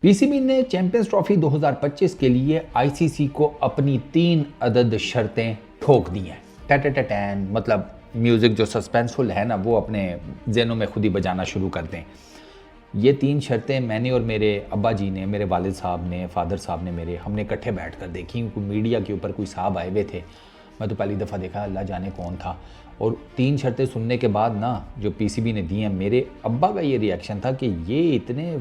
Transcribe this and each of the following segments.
PCB ने champions trophy 2025 के लिए आईसीसी को अपनी 3 अदद शर्तें ठोक दी हैं। टैन मतलब म्यूजिक जो सस्पेंसफुल है ना, वो अपने ज़हनों में खुद ही बजाना शुरू कर दें। ये 3 शर्तें मैंने और मेरे अब्बा जी ने, मेरे वालिद साहब ने, फादर साहब ने मेरे, हमने इकट्ठे बैठ कर देखी। मीडिया के ऊपर कोई साहब आए हुए थे, मैं तो पहली दफ़ा देखा, अल्लाह जाने कौन था। और 3 शर्तें सुनने के बाद ना, जो पीसीबी ने दी हैं, मेरे अब्बा का ये रिएक्शन था कि ये इतने,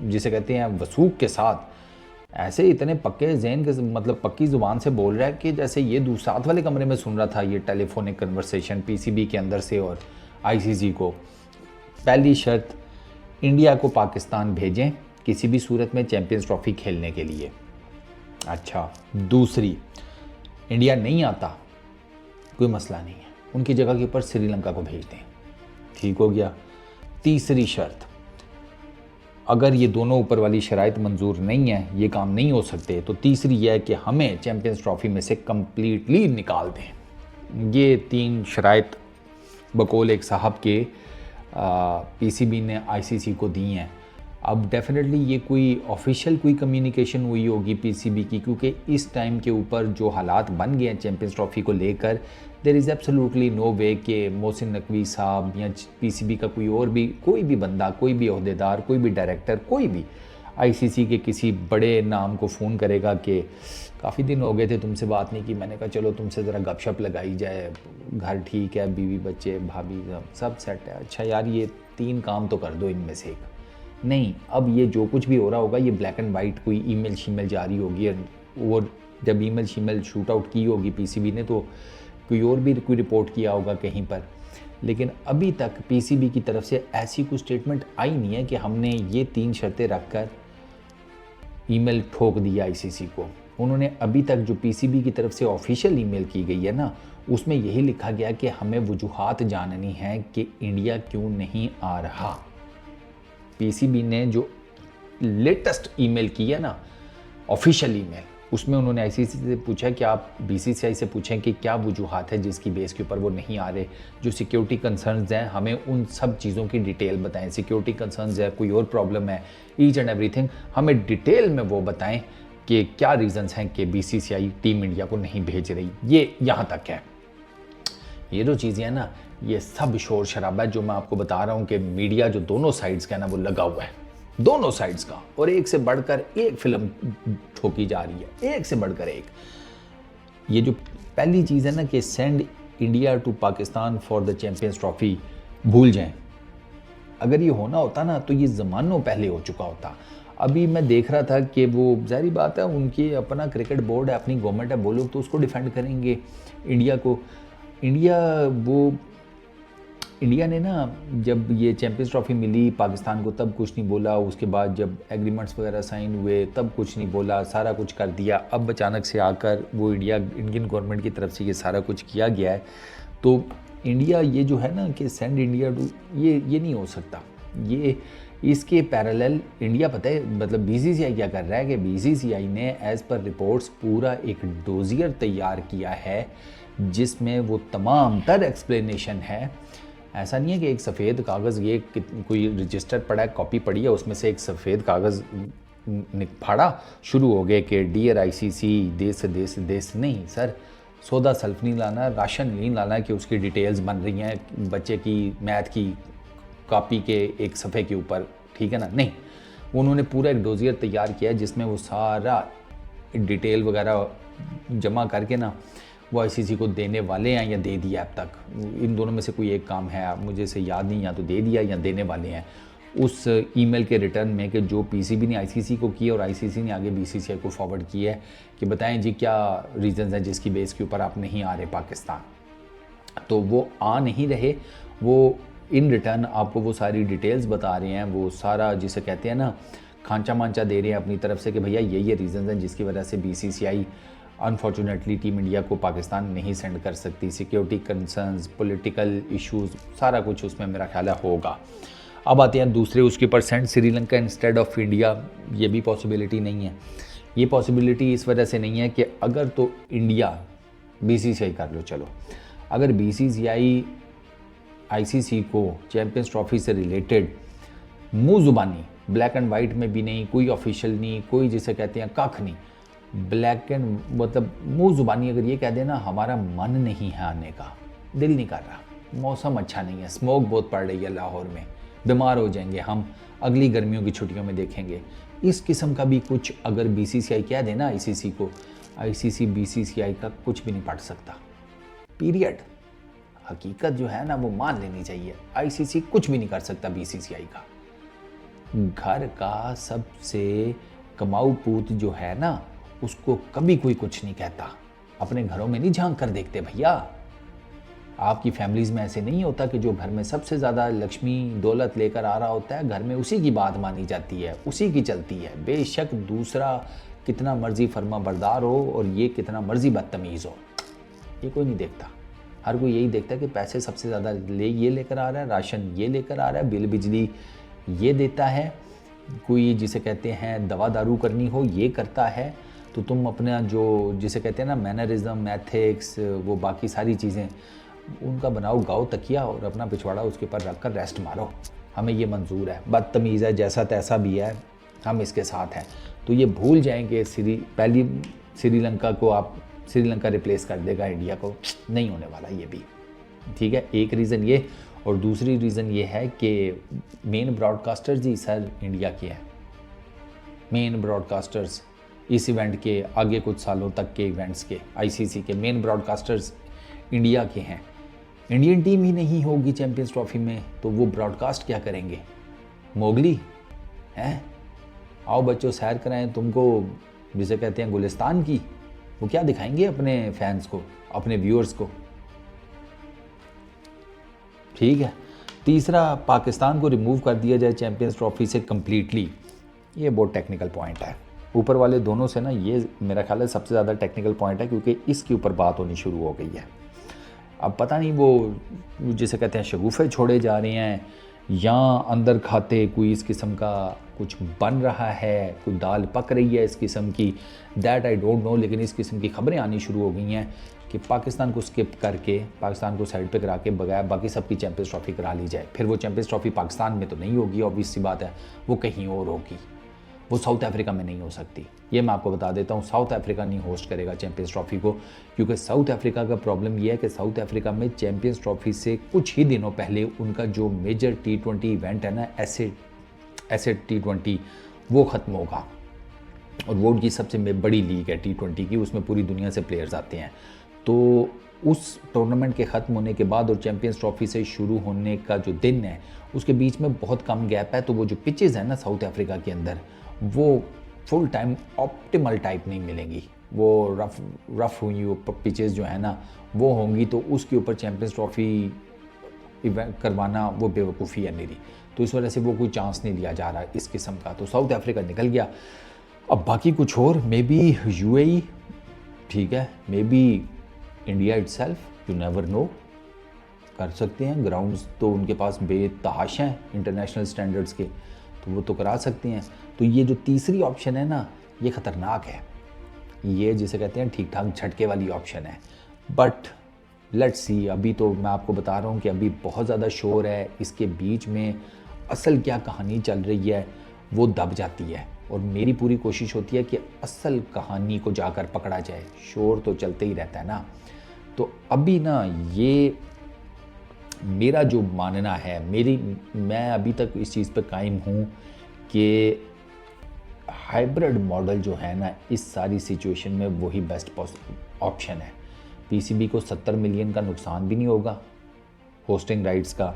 जिसे कहते हैं वसूख के साथ, ऐसे इतने पक्के जहन के, मतलब पक्की ज़ुबान से बोल रहा है कि जैसे ये साथ वाले कमरे में सुन रहा था ये टेलीफोनिक कन्वर्सेशन पीसीबी के अंदर से और आईसीसी को। पहली शर्त, इंडिया को पाकिस्तान भेजें किसी भी सूरत में चैंपियंस ट्रॉफी खेलने के लिए। अच्छा, दूसरी, इंडिया नहीं आता कोई मसला नहीं है, उनकी जगह के ऊपर श्रीलंका को भेज दें, ठीक हो गया। तीसरी शर्त, अगर ये दोनों ऊपर वाली शराइत मंजूर नहीं है, ये काम नहीं हो सकते, तो तीसरी यह है कि हमें चैंपियंस ट्रॉफी में से कम्प्लीटली निकाल दें। ये 3 शराइत बकौल एक साहब के पीसीबी ने आईसीसी को दी हैं। अब डेफिनेटली ये कोई ऑफिशियल कोई कम्युनिकेशन हुई होगी पीसीबी की, क्योंकि इस टाइम के ऊपर जो हालात बन गए हैं चैंपियंस ट्रॉफी को लेकर, देयर इज़ एब्सोल्युटली नो वे कि मोहसिन नकवी साहब या पीसीबी का कोई भी बंदा, कोई भी ओहदेदार, कोई भी डायरेक्टर, कोई भी आईसीसी के किसी बड़े नाम को फ़ोन करेगा कि काफ़ी दिन हो गए थे तुमसे बात नहीं की, मैंने कहा चलो तुमसे ज़रा गपशप लगाई जाए, घर ठीक है, बीवी बच्चे भाभी सब सेट है, अच्छा यार ये 3 काम तो कर दो इनमें से एक। नहीं, अब ये जो कुछ भी हो रहा होगा ये ब्लैक एंड वाइट कोई ईमेल शीमेल जारी होगी, और जब ईमेल शीमेल शूट आउट की होगी पीसीबी ने, तो कोई और भी कोई रिपोर्ट किया होगा कहीं पर। लेकिन अभी तक पीसीबी की तरफ से ऐसी कोई स्टेटमेंट आई नहीं है कि हमने ये 3 शर्तें रखकर ईमेल ठोक दिया आईसीसी को। उन्होंने अभी तक जो पीसीबी की तरफ से ऑफिशियल ईमेल की गई है ना, उसमें यही लिखा गया कि हमें वजूहात जाननी है कि इंडिया क्यों नहीं आ रहा। पीसीबी ने जो लेटेस्ट ईमेल की है ना, ऑफिशियल ईमेल, उसमें उन्होंने आईसीसी से पूछा कि आप बीसीसीआई से पूछें कि क्या वजूहात है जिसकी बेस के ऊपर वो नहीं आ रहे, जो सिक्योरिटी कंसर्न्स हैं हमें उन सब चीज़ों की डिटेल बताएं। सिक्योरिटी कंसर्न्स है, कोई और प्रॉब्लम है, ईच एंड एवरीथिंग हमें डिटेल में वो बताएं कि क्या रीजंस हैं कि बीसीसीआई टीम इंडिया को नहीं भेज रही। ये यहाँ तक है। ये जो चीज़ें हैं ना, ये सब शोर शराबा है जो मैं आपको बता रहा हूँ कि मीडिया जो दोनों साइड्स का है ना, वो लगा हुआ है, दोनों साइड्स का, और एक से बढ़कर एक फिल्म ठोकी जा रही है, एक से बढ़कर एक। ये जो पहली चीज़ है ना कि send India to Pakistan for the champions trophy, भूल जाएं। अगर ये होना होता ना तो ये ज़मानों पहले हो चुका होता। अभी मैं देख रहा था कि वो जाहिर बात है, उनकी अपना क्रिकेट बोर्ड है, अपनी गवर्नमेंट है, वो लोग तो उसको डिफेंड करेंगे इंडिया को। इंडिया ने ना, जब ये चैंपियंस ट्रॉफी मिली पाकिस्तान को, तब कुछ नहीं बोला। उसके बाद जब एग्रीमेंट्स वगैरह साइन हुए तब कुछ नहीं बोला, सारा कुछ कर दिया। अब अचानक से आकर वो इंडियन गवर्नमेंट की तरफ से ये सारा कुछ किया गया है। तो इंडिया ये जो है ना कि सेंड इंडिया टू, ये नहीं हो सकता। ये इसके पैरेलल इंडिया, पता है मतलब बीसीसीआई क्या कर रहा है कि बीसीसीआई ने एज़ पर रिपोर्ट्स पूरा एक डोजियर तैयार किया है जिसमें वो तमाम तर एक्सप्लेनेशन है। ऐसा नहीं है कि एक सफ़ेद कागज़, ये कोई रजिस्टर पड़ा है, कॉपी पड़ी है, उसमें से एक सफ़ेद कागज़ फाड़ा शुरू हो गए कि डियर आईसीसी देश नहीं सर, सौदा सल्फ नहीं लाना, राशन नहीं लाना कि उसकी डिटेल्स बन रही हैं बच्चे की मैथ की कॉपी के एक सफ़े के ऊपर, ठीक है ना। नहीं, उन्होंने पूरा एक डोजियर तैयार किया जिसमें वो सारा डिटेल वगैरह जमा करके ना वो आईसीसी को देने वाले हैं, या दे दिया अब तक। इन दोनों में से कोई एक काम है, मुझे से याद नहीं, या तो दे दिया या देने वाले हैं उस ईमेल के रिटर्न में, कि जो पीसीबी ने आईसीसी को किया और आईसीसी ने आगे बीसीसीआई को फॉरवर्ड किया है कि बताएं जी क्या रीजंस हैं जिसकी बेस के ऊपर आप नहीं आ रहे पाकिस्तान। तो वो आ नहीं रहे, वो इन रिटर्न आपको वो सारी डिटेल्स बता रहे हैं, वो सारा जिसे कहते हैं ना खांचा मांचा दे रहे हैं अपनी तरफ से कि भैया ये रीजंस हैं जिसकी वजह से बीसीसीआई अनफॉर्चुनेटली टीम इंडिया को पाकिस्तान नहीं सेंड कर सकती। सिक्योरिटी कंसर्न्स, पॉलिटिकल इश्यूज, सारा कुछ उसमें मेरा ख्याल है होगा। अब आते हैं दूसरे, उसके ऊपर send Sri Lanka instead of India, ये भी पॉसिबिलिटी नहीं है। ये पॉसिबिलिटी इस वजह से नहीं है कि अगर तो इंडिया, बीसीसीआई कर लो चलो, अगर बीसीसीआई आईसीसी को चैंपियंस ट्रॉफी से रिलेटेड मुँह ज़ुबानी ब्लैक एंड वाइट में भी नहीं, कोई ऑफिशियल नहीं, कोई जिसे कहते हैं कख नहीं, ब्लैक एंड मतलब मुंह जुबानी अगर ये कह देना हमारा मन नहीं है आने का, दिल नहीं कर रहा, मौसम अच्छा नहीं है, स्मोक बहुत पड़ रही है लाहौर में, बीमार हो जाएंगे हम, अगली गर्मियों की छुट्टियों में देखेंगे, इस किस्म का भी कुछ अगर बीसीसीआई कह देना आईसीसी को, आईसीसी बीसीसीआई का कुछ भी नहीं पढ़ सकता, पीरियड। हकीकत जो है ना वो मान लेनी चाहिए, आईसीसी कुछ भी नहीं कर सकता बीसीसीआई का। घर का सबसे कमाऊ पूत जो है ना उसको कभी कोई कुछ नहीं कहता, अपने घरों में नहीं झांक कर देखते भैया। आपकी फैमिलीज में ऐसे नहीं होता कि जो घर में सबसे ज़्यादा लक्ष्मी दौलत लेकर आ रहा होता है घर में उसी की बात मानी जाती है, उसी की चलती है, बेशक दूसरा कितना मर्जी फर्मा बरदार हो और ये कितना मर्जी बदतमीज़ हो, ये कोई नहीं देखता। हर कोई यही देखता है कि पैसे सबसे ज़्यादा ये लेकर आ रहा है, राशन ये लेकर आ रहा है, बिल बिजली ये देता है, कोई जिसे कहते हैं दवा दारू करनी हो ये करता है, तो तुम अपना जो जिसे कहते हैं ना मैनरिज्म, एथिक्स, वो बाकी सारी चीज़ें उनका बनाओ गाओ तकिया और अपना पिछवाड़ा उसके ऊपर रख कर रेस्ट मारो, हमें ये मंजूर है, बदतमीज़ है, जैसा तैसा भी है, हम इसके साथ हैं। तो ये भूल जाएंगे पहली श्रीलंका को, आप श्रीलंका रिप्लेस कर देगा इंडिया को, नहीं होने वाला ये भी, ठीक है। एक रीज़न ये, और दूसरी रीज़न ये है कि मेन ब्रॉडकास्टर्स ही सर इंडिया के हैं, मेन ब्रॉडकास्टर्स इस इवेंट के, आगे कुछ सालों तक के इवेंट्स के, आईसीसी के मेन ब्रॉडकास्टर्स इंडिया के हैं। इंडियन टीम ही नहीं होगी चैंपियंस ट्रॉफी में तो वो ब्रॉडकास्ट क्या करेंगे, मोगली हैं? आओ बच्चों सैर कराएं तुमको, जिसे कहते हैं गुलिस्तान की, वो क्या दिखाएंगे अपने फैंस को, अपने व्यूअर्स को, ठीक है। तीसरा, पाकिस्तान को रिमूव कर दिया जाए चैंपियंस ट्रॉफी से कम्प्लीटली, ये बहुत टेक्निकल पॉइंट है। ऊपर वाले दोनों से ना ये मेरा ख्याल है सबसे ज़्यादा टेक्निकल पॉइंट है, क्योंकि इसके ऊपर बात होनी शुरू हो गई है। अब पता नहीं वो जिसे कहते हैं शगुफे छोड़े जा रहे हैं या अंदर खाते कोई इस किस्म का कुछ बन रहा है, कोई दाल पक रही है इस किस्म की, दैट आई डोंट नो, लेकिन इस किस्म की खबरें आनी शुरू हो गई हैं कि पाकिस्तान को स्किप करके, पाकिस्तान को साइड पे करा के बगैर बाकी सबकी चैंपियंस ट्रॉफी करा ली जाए। फिर वो चैंपियंस ट्रॉफी पाकिस्तान में तो नहीं होगी, ऑब्वियस सी बात है, वो कहीं और होगी, वो साउथ अफ्रीका में नहीं हो सकती। ये मैं आपको बता देता हूँ, साउथ अफ्रीका नहीं होस्ट करेगा चैंपियंस ट्रॉफी को, क्योंकि साउथ अफ्रीका का प्रॉब्लम ये है कि साउथ अफ्रीका में चैंपियंस ट्रॉफी से कुछ ही दिनों पहले उनका जो मेजर T20 इवेंट है ना, एसेट T20, वो ख़त्म होगा, और वो उनकी सबसे बड़ी लीग है T20 की, उसमें पूरी दुनिया से प्लेयर्स आते हैं। तो उस टूर्नामेंट के ख़त्म होने के बाद और चैंपियंस ट्रॉफी से शुरू होने का जो दिन है उसके बीच में बहुत कम गैप है, तो वो जो पिचेस हैं ना साउथ अफ्रीका के अंदर, वो फुल टाइम ऑप्टिमल टाइप नहीं मिलेंगी, वो रफ हुई वो पिचेस जो है ना वो होंगी, तो उसके ऊपर चैंपियंस ट्रॉफी इवेंट करवाना वो बेवकूफ़ी है मेरी, तो इस वजह से वो कोई चांस नहीं लिया जा रहा इस किस्म का। तो साउथ अफ्रीका निकल गया, अब बाकी कुछ और, मे बी UAE, ठीक है, may be India itself, you never know, कर सकते हैं, ग्राउंड्स तो उनके पास बेतहाश हैं इंटरनेशनल स्टैंडर्ड्स के, तो वो तो करा सकते हैं। तो ये जो तीसरी ऑप्शन है ना ये ख़तरनाक है, ये जिसे कहते हैं ठीक ठाक झटके वाली ऑप्शन है, बट लेट्स सी। अभी तो मैं आपको बता रहा हूँ कि अभी बहुत ज़्यादा शोर है, इसके बीच में असल क्या कहानी चल रही है वो दब जाती है, और मेरी पूरी कोशिश होती है कि असल कहानी को जाकर पकड़ा जाए, शोर तो चलते ही रहता है ना। तो अभी ना ये मेरा जो मानना है, मैं अभी तक इस चीज़ पर कायम हूँ कि हाइब्रिड मॉडल जो है ना इस सारी सिचुएशन में वही बेस्ट ऑप्शन है। PCB को 70 मिलियन का नुकसान भी नहीं होगा होस्टिंग राइट्स का,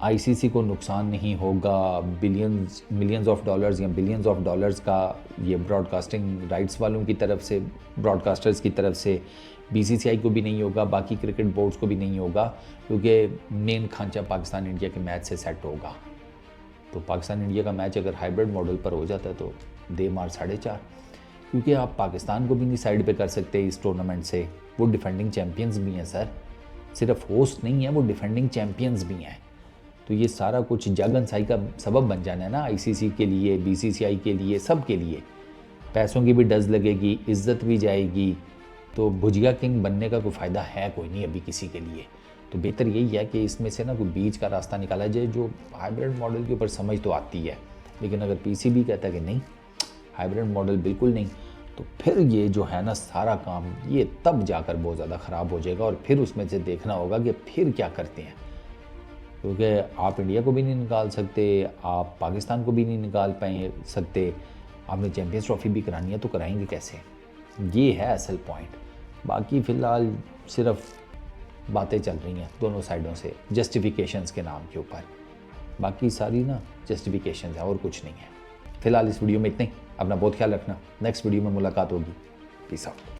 ICC को नुकसान नहीं होगा मिलियंस ऑफ डॉलर्स या बिलियंस ऑफ डॉलर्स का, ये ब्रॉडकास्टिंग राइट्स वालों की तरफ से, ब्रॉडकास्टर्स की तरफ से, BCCI को भी नहीं होगा, बाकी क्रिकेट बोर्ड्स को भी नहीं होगा, क्योंकि मेन खांचा पाकिस्तान इंडिया के मैच से सेट होगा। तो पाकिस्तान इंडिया का मैच अगर हाइब्रिड मॉडल पर हो जाता है तो दे मार 4.5, क्योंकि आप पाकिस्तान को भी नहीं साइड पे कर सकते इस टूर्नामेंट से, वो डिफेंडिंग चैम्पियंस भी हैं सर, सिर्फ होस्ट नहीं है, वो डिफेंडिंग चैम्पियंस भी हैं। तो ये सारा कुछ जगनसाई का सबब बन जाना है ना ICC के लिए, BCCI के लिए, सब के लिए, पैसों की भी डज लगेगी, इज्जत भी जाएगी, तो भुजिया किंग बनने का कोई फ़ायदा है कोई नहीं अभी किसी के लिए। तो बेहतर यही है कि इसमें से ना कोई बीच का रास्ता निकाला जाए, जो हाइब्रिड मॉडल के ऊपर समझ तो आती है, लेकिन अगर पीसीबी कहता है कि नहीं, हाइब्रिड मॉडल बिल्कुल नहीं, तो फिर ये जो है ना सारा काम ये तब जाकर बहुत ज़्यादा ख़राब हो जाएगा। और फिर उसमें से देखना होगा कि फिर क्या करते हैं, क्योंकि आप इंडिया को भी नहीं निकाल सकते, आप पाकिस्तान को भी नहीं निकाल सकते। आपने चैम्पियंस ट्रॉफी भी करानी है तो कराएंगे कैसे, ये है असल पॉइंट। बाकी फ़िलहाल सिर्फ बातें चल रही हैं दोनों साइडों से जस्टिफिकेशंस के नाम के ऊपर, बाकी सारी ना जस्टिफिकेशंस है और कुछ नहीं है। फ़िलहाल इस वीडियो में इतना ही। अपना बहुत ख्याल रखना, नेक्स्ट वीडियो में मुलाकात होगी। Peace out.